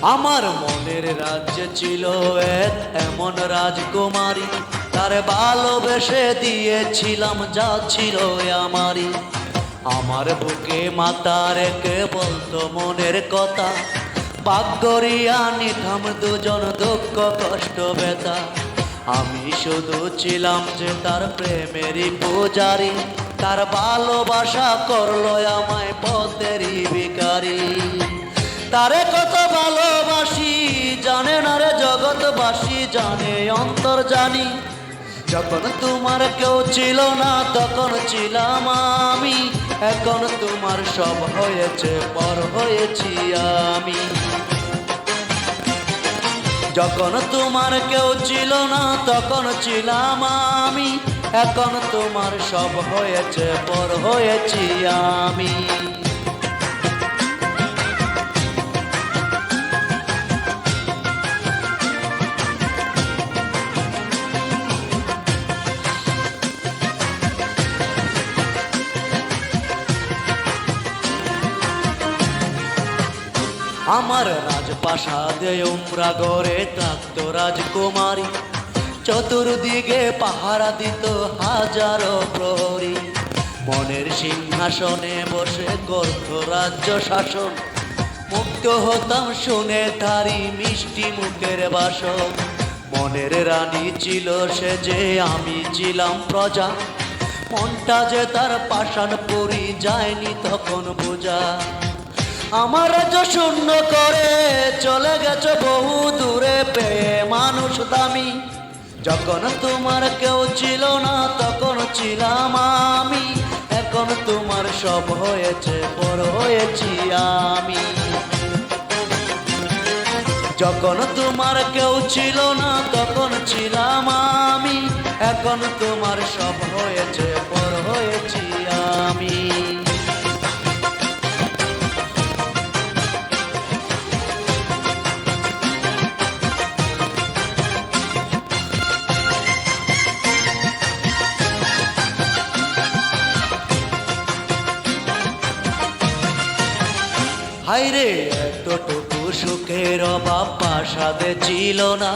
আমার মনের রাজ্যে ছিল এক এমন রাজকুমারী, তার ভালোবেসে দিয়েছিলাম যা ছিল আমারই। আমার বুকে মাথা রেখে বলতো মনের কথা, ভাগ্যরিয়া নিতাম দুজন দুঃখ কষ্ট ব্যথা। আমি শুধু ছিলাম যে তার প্রেমেরই পূজারি, তার ভালোবাসা করলো আমায় পথেরই ভিখারি। তারে কত ভালোবাসি জানে না রে জগৎবাসী, জানে অন্তর জানি। যখন তোমার কেউ ছিল না তখন ছিলাম আমি, এখন তোমার সব হয়েছে পর হয়েছি আমি। যখন তোমার কেউ ছিল না তখন ছিলাম আমি, এখন তোমার সব হয়েছে পর হয়েছি আমি। আমার রাজপ্রাসাদে উমরা গড়ে থাকতো রাজকুমারী, চতুর্দিকে পাহারা দিত হাজারো প্রহরী। মনের সিংহাসনে বসে করত রাজ্য শাসন, মুক্ত হতাম শুনে তারি মিষ্টি মুখের বাসন। মনের রানী ছিল সে যে আমি ছিলাম প্রজা, মনটা যে তার পাষাণ পরি যায়নি তখন বোঝা। আমার রাজ্য শূন্য করে চলে গেছে বহু দূরে, পেয়ে মানুষ দামি। যখন তোমার কেউ ছিল না তখন ছিলাম আমি, এখন তোমার সব হয়েছে পর হয়েছি আমি। যখন তোমার কেউ ছিল না তখন ছিলাম আমি, এখন তোমার সব হয়েছে পর হয়েছি আমি। হায়রে এতটুকু সুখের অভাব প্রাসাদে ছিল না,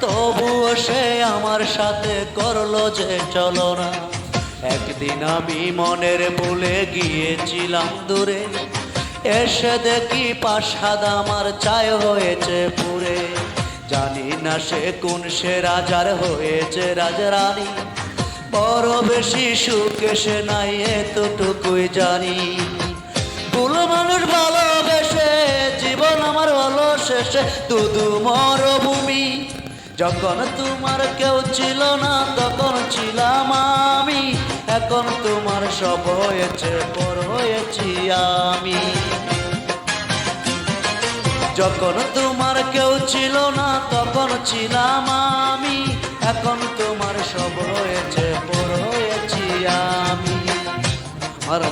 তবুও সে আমার সাথে করলো যে চলো না। একদিন আমি মনের ভুলে গিয়েছিলাম দূরে, এসে দেখি প্রাসাদ আমার ছাই হয়েছে পুরে। জানি না সে কোন সে রাজার হয়েছে রাজরানী, বড় বেশি সুখে সে নাই এতটুকুই জানি। ভুল মানুষ ভালোবেসে জীবন আমার হলো শেষে শুধু মরভূমি। যখন তোমার কেউ ছিল না তখন ছিলাম আমি, এখন তোমার সব হয়েছে পর হয়েছি আমি। যখন তোমার কেউ ছিল না তখন ছিলাম আমি, এখন তোমার সব হয়েছে পর হয়েছি আমি। আর